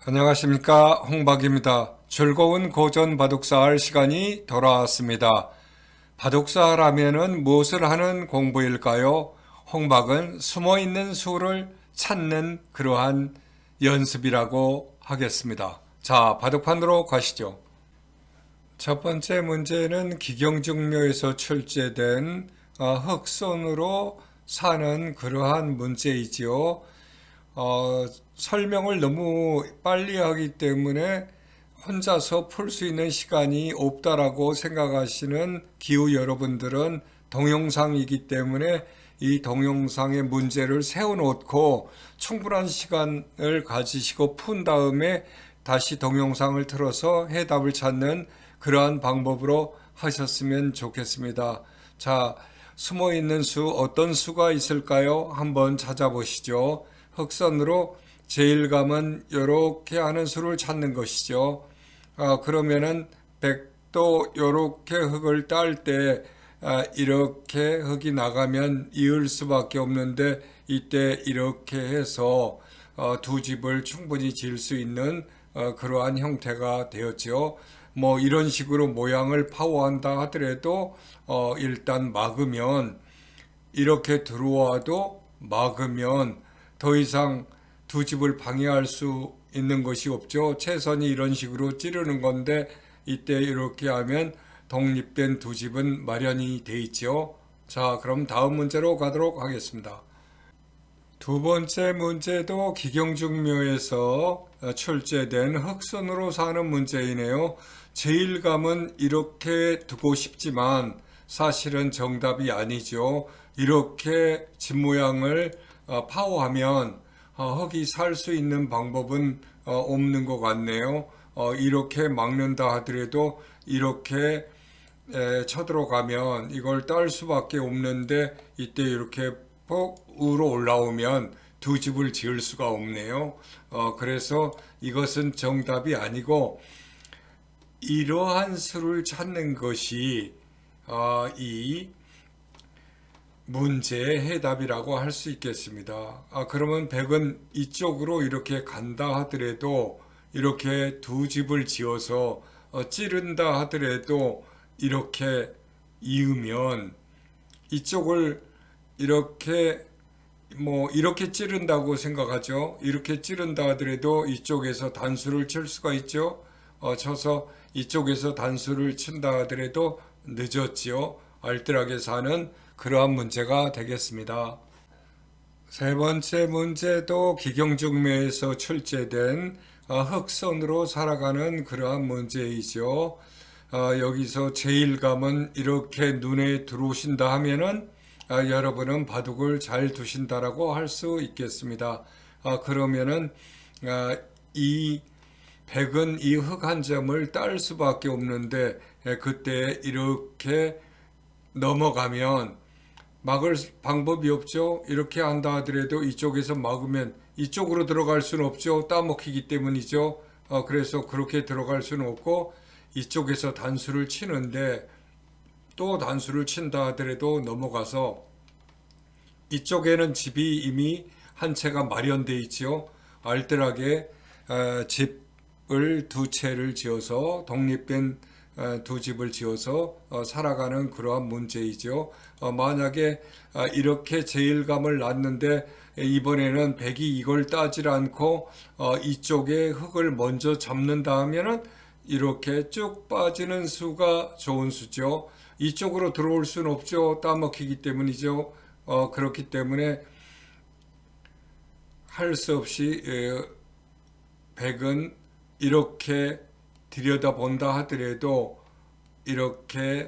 안녕하십니까, 홍박입니다. 즐거운 고전 바둑사 할 시간이 돌아왔습니다. 바둑사 하면은 무엇을 하는 공부일까요? 홍박은 숨어있는 수를 찾는 그러한 연습이라고 하겠습니다. 자, 바둑판으로 가시죠. 첫 번째 문제는 기경중묘에서 출제된 흑손으로 사는 그러한 문제이지요. 설명을 너무 빨리 하기 때문에 혼자서 풀 수 있는 시간이 없다라고 생각하시는 기후 여러분들은 동영상이기 때문에 이 동영상의 문제를 세워놓고 충분한 시간을 가지시고 푼 다음에 다시 동영상을 틀어서 해답을 찾는 그러한 방법으로 하셨으면 좋겠습니다. 자, 숨어 있는 수, 어떤 수가 있을까요? 한번 찾아보시죠. 흑선으로 제일감은 이렇게 하는 수를 찾는 것이죠. 그러면은 백도 이렇게 흑을 딸 때 이렇게 흑이 나가면 이을 수밖에 없는데 이때 이렇게 해서 두 집을 충분히 지을 수 있는 그러한 형태가 되었죠. 뭐 이런 식으로 모양을 파워한다 하더라도 일단 막으면 이렇게 들어와도 막으면 더 이상 두 집을 방해할 수 있는 것이 없죠. 최선이 이런 식으로 찌르는 건데 이때 이렇게 하면 독립된 두 집은 마련이 돼 있죠. 자, 그럼 다음 문제로 가도록 하겠습니다. 두 번째 문제도 기경중묘에서 출제된 흑선으로 사는 문제이네요. 제일감은 이렇게 두고 싶지만 사실은 정답이 아니죠. 이렇게 집 모양을 파워하면 흑이 살 수 있는 방법은 없는 것 같네요. 이렇게 막는다 하더라도 이렇게 쳐들어가면 이걸 딸 수밖에 없는데 이때 이렇게 폭으로 올라오면 두 집을 지을 수가 없네요. 그래서 이것은 정답이 아니고 이러한 수를 찾는 것이 이 문제의 해답이라고 할 수 있겠습니다. 그러면 백은 이쪽으로 이렇게 간다 하더라도 이렇게 두 집을 지어서 찌른다 하더라도 이렇게 이으면 이쪽을 이렇게 이렇게 찌른다고 생각하죠. 이렇게 찌른다 하더라도 이쪽에서 단수를 칠 수가 있죠. 쳐서 이쪽에서 단수를 친다 하더라도 늦었지요. 알뜰하게 사는 그러한 문제가 되겠습니다. 세 번째 문제도 기경중묘에서 출제된 흑선으로 살아가는 그러한 문제이죠. 여기서 제일감은 이렇게 눈에 들어오신다 하면은 여러분은 바둑을 잘 두신다라고 할 수 있겠습니다. 그러면은 이 백은 이 흑 한 점을 딸 수밖에 없는데 그때 이렇게 넘어가면 막을 방법이 없죠. 이렇게 한다 하더라도 이쪽에서 막으면 이쪽으로 들어갈 수는 없죠. 따먹히기 때문이죠. 그래서 그렇게 들어갈 수는 없고 이쪽에서 단수를 치는데 또 단수를 친다 하더라도 넘어가서 이쪽에는 집이 이미 한 채가 마련돼 있지요. 알뜰하게 집을 두 채를 지어서 독립된 두 집을 지어서 살아가는 그러한 문제이죠. 만약에 이렇게 제일감을 놨는데 이번에는 백이 이걸 따질 않고 이쪽에 흙을 먼저 잡는다 하면은 이렇게 쭉 빠지는 수가 좋은 수죠. 이쪽으로 들어올 수는 없죠. 따먹히기 때문이죠. 그렇기 때문에 할 수 없이 백은 이렇게 들여다본다 하더라도 이렇게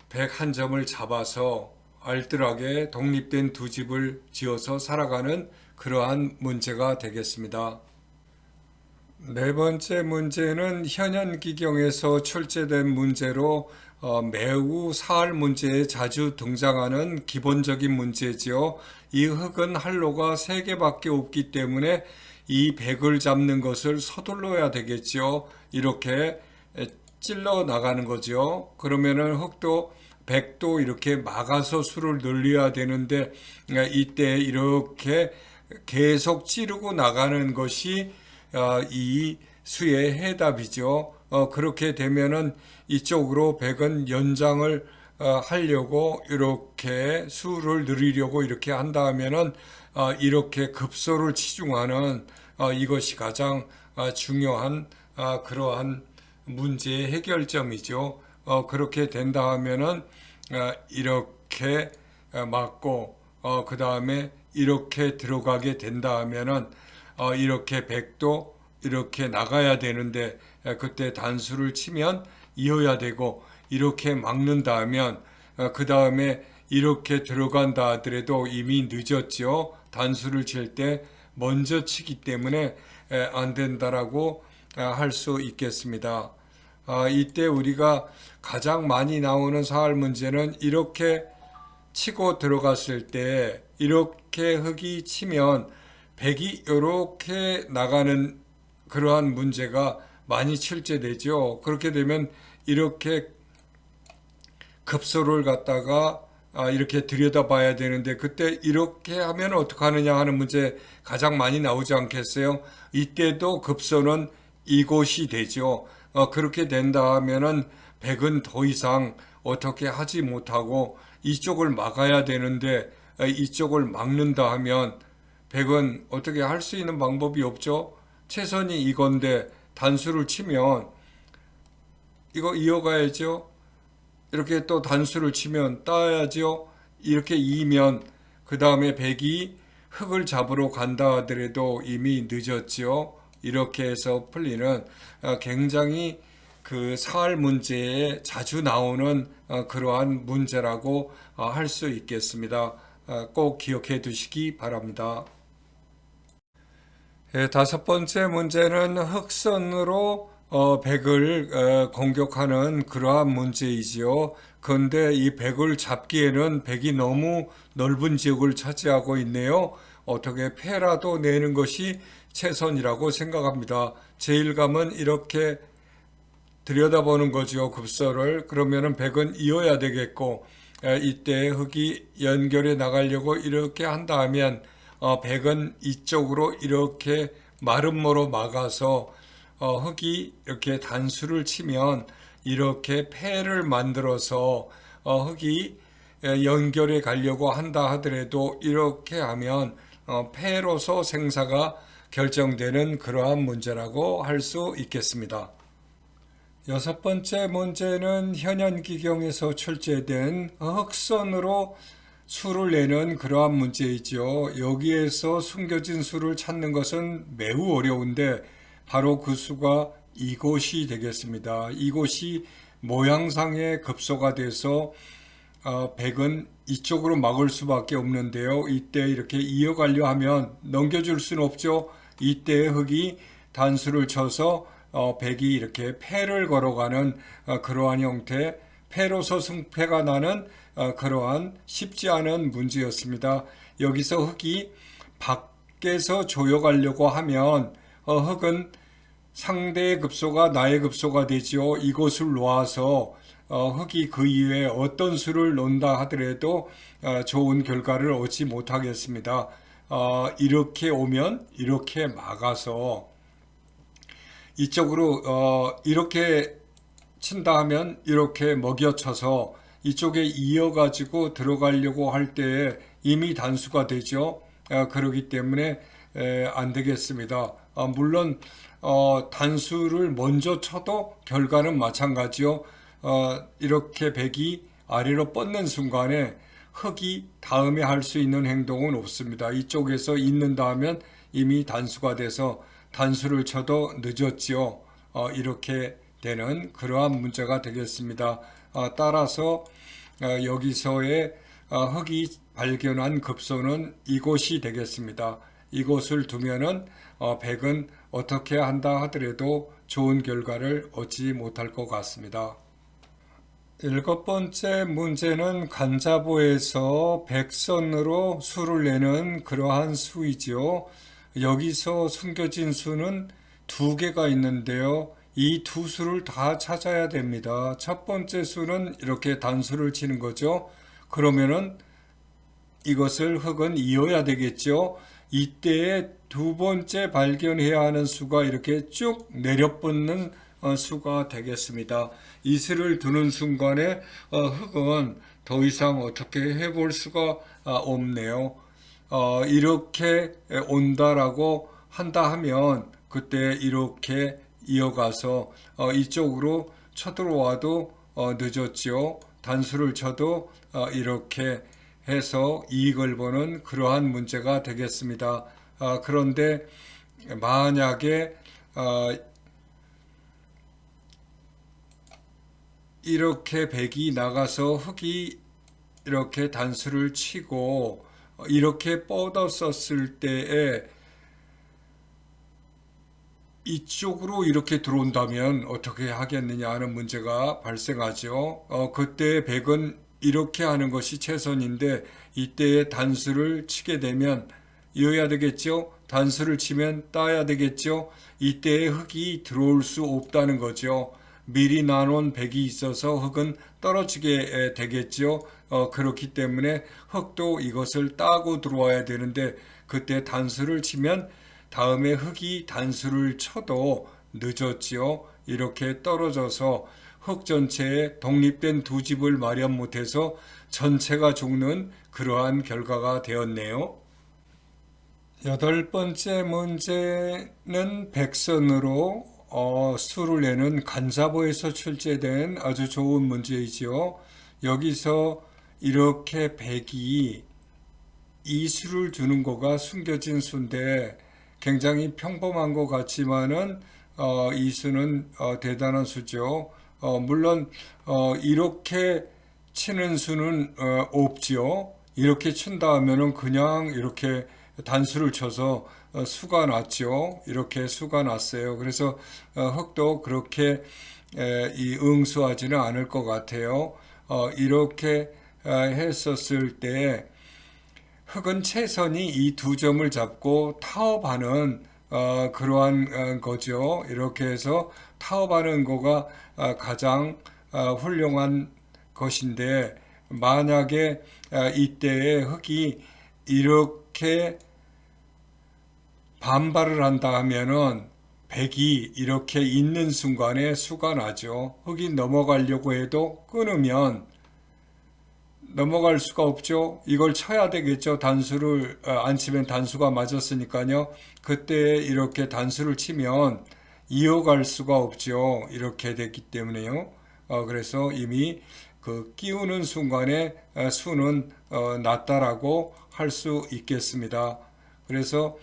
백 한 점을 잡아서 알뜰하게 독립된 두 집을 지어서 살아가는 그러한 문제가 되겠습니다. 네 번째 문제는 현현기경에서 출제된 문제로 매우 사할 문제에 자주 등장하는 기본적인 문제지요. 이 흙은 할로가 3개밖에 없기 때문에 이 백을 잡는 것을 서둘러야 되겠죠. 이렇게 찔러 나가는 거죠. 그러면은 흙도 백도 이렇게 막아서 수를 늘려야 되는데 이때 이렇게 계속 찌르고 나가는 것이 이 수의 해답이죠. 그렇게 되면은 이쪽으로 100은 연장을 하려고 이렇게 수를 늘리려고 이렇게 한다 하면은 이렇게 급소를 치중하는 이것이 가장 중요한 그러한 문제의 해결점이죠. 그렇게 된다 하면은 이렇게 맞고 그 다음에 이렇게 들어가게 된다 하면은 이렇게 100도 이렇게 나가야 되는데 그때 단수를 치면 이어야 되고 이렇게 막는다 하면 그 다음에 이렇게 들어간다 하더라도 이미 늦었죠. 단수를 칠 때 먼저 치기 때문에 안 된다라고 할 수 있겠습니다. 이때 우리가 가장 많이 나오는 사활 문제는 이렇게 치고 들어갔을 때 이렇게 흙이 치면 백이 이렇게 나가는 그러한 문제가 많이 출제되죠. 그렇게 되면 이렇게 급소를 갖다가 이렇게 들여다봐야 되는데 그때 이렇게 하면 어떡하느냐 하는 문제 가장 많이 나오지 않겠어요? 이때도 급소는 이곳이 되죠. 그렇게 된다 하면은 백은 더 이상 어떻게 하지 못하고 이쪽을 막아야 되는데 이쪽을 막는다 하면 백은 어떻게 할 수 있는 방법이 없죠. 최선이 이건데 단수를 치면 이거 이어가야죠. 이렇게 또 단수를 치면 따야죠. 이렇게 이면 그 다음에 백이 흙을 잡으러 간다 하더라도 이미 늦었죠. 이렇게 해서 풀리는 굉장히 그 사활 문제에 자주 나오는 그러한 문제라고 할 수 있겠습니다. 꼭 기억해 두시기 바랍니다. 다섯 번째 문제는 흑선으로 백을 공격하는 그러한 문제이지요. 그런데 이 백을 잡기에는 백이 너무 넓은 지역을 차지하고 있네요. 어떻게 패라도 내는 것이 최선이라고 생각합니다. 제일감은 이렇게 들여다보는 거죠. 급소를. 그러면은 백은 이어야 되겠고 이때 흙이 연결해 나가려고 이렇게 한다 하면 백은 이쪽으로 이렇게 마름모로 막아서 흙이 이렇게 단수를 치면 이렇게 패를 만들어서 흙이 연결해 가려고 한다 하더라도 이렇게 하면 패로서 생사가 결정되는 그러한 문제라고 할 수 있겠습니다. 여섯 번째 문제는 현현기경에서 출제된 흑선으로 수를 내는 그러한 문제이죠. 여기에서 숨겨진 수를 찾는 것은 매우 어려운데 바로 그 수가 이곳이 되겠습니다. 이곳이 모양상의 급소가 돼서 백은 이쪽으로 막을 수밖에 없는데요. 이때 이렇게 이어가려 하면 넘겨줄 수는 없죠. 이때 흙이 단수를 쳐서 백이 이렇게 패를 걸어가는 그러한 형태, 패로서 승패가 나는 그러한 쉽지 않은 문제였습니다. 여기서 흙이 밖에서 조여가려고 하면 흙은 상대의 급소가 나의 급소가 되지요. 이곳을 놓아서 흙이 그 이외에 어떤 수를 놓는다 하더라도 좋은 결과를 얻지 못하겠습니다. 이렇게 오면 이렇게 막아서 이쪽으로 이렇게 친다 하면 이렇게 먹여쳐서 이쪽에 이어가지고 들어가려고 할 때에 이미 단수가 되죠. 그렇기 때문에 안 되겠습니다. 물론 단수를 먼저 쳐도 결과는 마찬가지요. 이렇게 백이 아래로 뻗는 순간에 흙이 다음에 할 수 있는 행동은 없습니다. 이쪽에서 있는다 하면 이미 단수가 돼서 단수를 쳐도 늦었지요. 이렇게 되는 그러한 문제가 되겠습니다. 따라서 여기서의 흙이 발견한 급소는 이곳이 되겠습니다. 이곳을 두면은 백은 어떻게 한다 하더라도 좋은 결과를 얻지 못할 것 같습니다. 일곱 번째 문제는 간자보에서 백선으로 수를 내는 그러한 수이지요. 여기서 숨겨진 수는 두 개가 있는데요. 이 두 수를 다 찾아야 됩니다. 첫 번째 수는 이렇게 단수를 치는 거죠. 그러면은 이것을 흙은 이어야 되겠죠. 이때에 두 번째 발견해야 하는 수가 이렇게 쭉 내려붙는 수가 되겠습니다. 이 수를 두는 순간에 흙은 더 이상 어떻게 해볼 수가 없네요. 이렇게 온다라고 한다 하면 그때 이렇게 이어가서 이쪽으로 쳐들어와도 늦었죠. 단수를 쳐도 이렇게 해서 이익을 보는 그러한 문제가 되겠습니다. 그런데 만약에 이렇게 백이 나가서 흙이 이렇게 단수를 치고 이렇게 뻗었었을 때에 이쪽으로 이렇게 들어온다면 어떻게 하겠느냐 하는 문제가 발생하죠. 그때 백은 이렇게 하는 것이 최선인데 이때에 단수를 치게 되면 이어야 되겠죠. 단수를 치면 따야 되겠죠. 이때에 흙이 들어올 수 없다는 거죠. 미리 나눈 백이 있어서 흙은 떨어지게 되겠죠. 그렇기 때문에 흙도 이것을 따고 들어와야 되는데 그때 단수를 치면 다음에 흙이 단수를 쳐도 늦었지요. 이렇게 떨어져서 흙 전체에 독립된 두 집을 마련 못해서 전체가 죽는 그러한 결과가 되었네요. 여덟 번째 문제는 백선으로 수를 내는 간자보에서 출제된 아주 좋은 문제이지요. 여기서 이렇게 백이 이 수를 두는 거가 숨겨진 수인데 굉장히 평범한 것 같지만은 이 수는 대단한 수죠. 물론 이렇게 치는 수는 없지요. 이렇게 친다 하면은 그냥 이렇게 단수를 쳐서 수가 났죠. 이렇게 수가 났어요. 그래서 흙도 그렇게 응수하지는 않을 것 같아요. 이렇게 했었을 때 흙은 최선이 이 두 점을 잡고 타업하는 그러한 거죠. 이렇게 해서 타업하는 거가 가장 훌륭한 것인데 만약에 이때에 흙이 이렇게 반발을 한다 하면은 백이 이렇게 있는 순간에 수가 나죠. 흙이 넘어가려고 해도 끊으면 넘어갈 수가 없죠. 이걸 쳐야 되겠죠. 단수를 안 치면 단수가 맞았으니까요. 그때 이렇게 단수를 치면 이어갈 수가 없죠. 이렇게 됐기 때문에요. 그래서 이미 그 끼우는 순간에 수는 낮다라고 할 수 있겠습니다. 그래서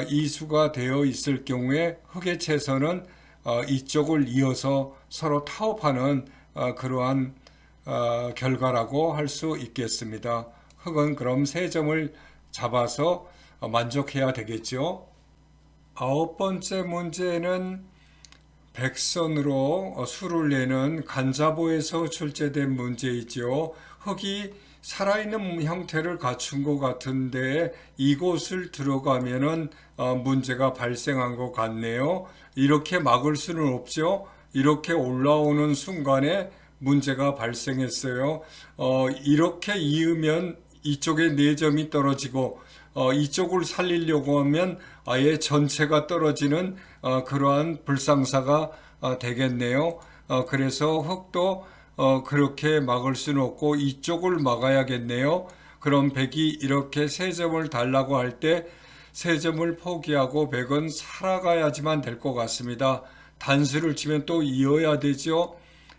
이 수가 되어 있을 경우에 흙의 채선은 이쪽을 이어서 서로 타협하는 그러한 결과라고 할 수 있겠습니다. 흙은 그럼 세 점을 잡아서 만족해야 되겠죠. 아홉 번째 문제는 백선으로 수를 내는 간자보에서 출제된 문제이죠. 흙이 살아있는 형태를 갖춘 것 같은데 이곳을 들어가면은 문제가 발생한 것 같네요. 이렇게 막을 수는 없죠. 이렇게 올라오는 순간에 문제가 발생했어요. 이렇게 이으면 이쪽에 4점이 떨어지고 이쪽을 살리려고 하면 아예 전체가 떨어지는 그러한 불상사가 되겠네요. 그래서 흙도 그렇게 막을 수는 없고 이쪽을 막아야겠네요. 그럼 백이 이렇게 3점을 달라고 할 때 3점을 포기하고 백은 살아가야지만 될 것 같습니다. 단수를 치면 또 이어야 되죠.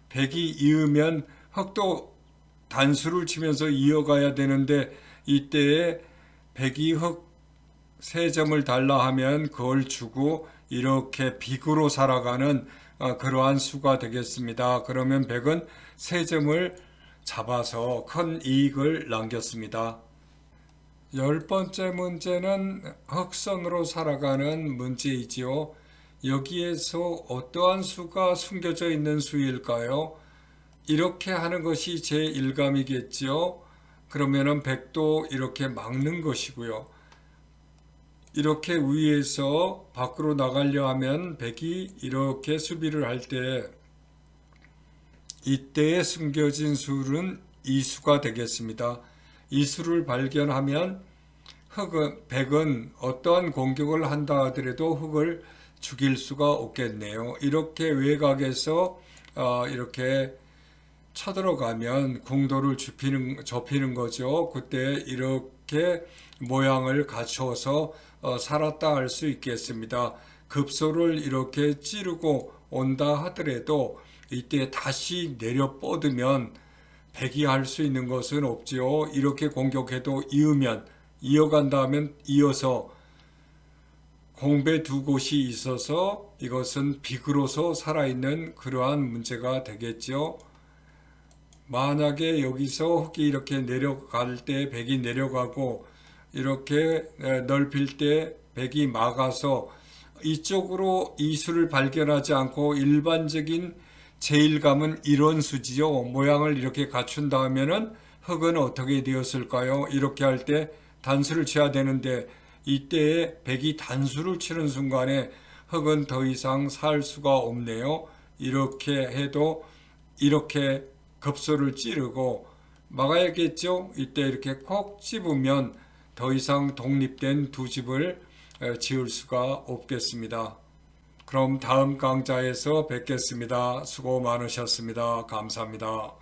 백이 이으면 흙도 단수를 치면서 이어가야 되는데 이때에 백이 흙 3점을 달라 하면 그걸 주고 이렇게 빅으로 살아가는 그러한 수가 되겠습니다. 그러면 백은 3점을 잡아서 큰 이익을 남겼습니다. 열 번째 문제는 흑선으로 살아가는 문제이지요. 여기에서 어떠한 수가 숨겨져 있는 수일까요? 이렇게 하는 것이 제 일감이겠죠. 그러면은 백도 이렇게 막는 것이고요. 이렇게 위에서 밖으로 나가려 하면 백이 이렇게 수비를 할 때 이때에 숨겨진 수는 이 수가 되겠습니다. 이 수를 발견하면 백은 어떠한 공격을 한다 하더라도 흙을 죽일 수가 없겠네요. 이렇게 외곽에서 이렇게 쳐들어가면 궁도를 좁히는 거죠. 그때 이렇게 모양을 갖춰서 살았다 할 수 있겠습니다. 급소를 이렇게 찌르고 온다 하더라도 이때 다시 내려 뻗으면 백이 할 수 있는 것은 없지요. 이렇게 공격해도 이어간다 하면 이어서 공배 두 곳이 있어서 이것은 비그로서 살아있는 그러한 문제가 되겠죠. 만약에 여기서 흙이 이렇게 내려갈 때 백이 내려가고 이렇게 넓힐 때 백이 막아서 이쪽으로 이수를 발견하지 않고 일반적인 제일감은 이런 수지요. 모양을 이렇게 갖춘 다음에는 흙은 어떻게 되었을까요? 이렇게 할 때 단수를 쳐야 되는데 이때에 백이 단수를 치는 순간에 흙은 더 이상 살 수가 없네요. 이렇게 해도 이렇게 급소를 찌르고 막아야겠죠. 이때 이렇게 콕 집으면 더 이상 독립된 두 집을 지을 수가 없겠습니다. 그럼 다음 강좌에서 뵙겠습니다. 수고 많으셨습니다. 감사합니다.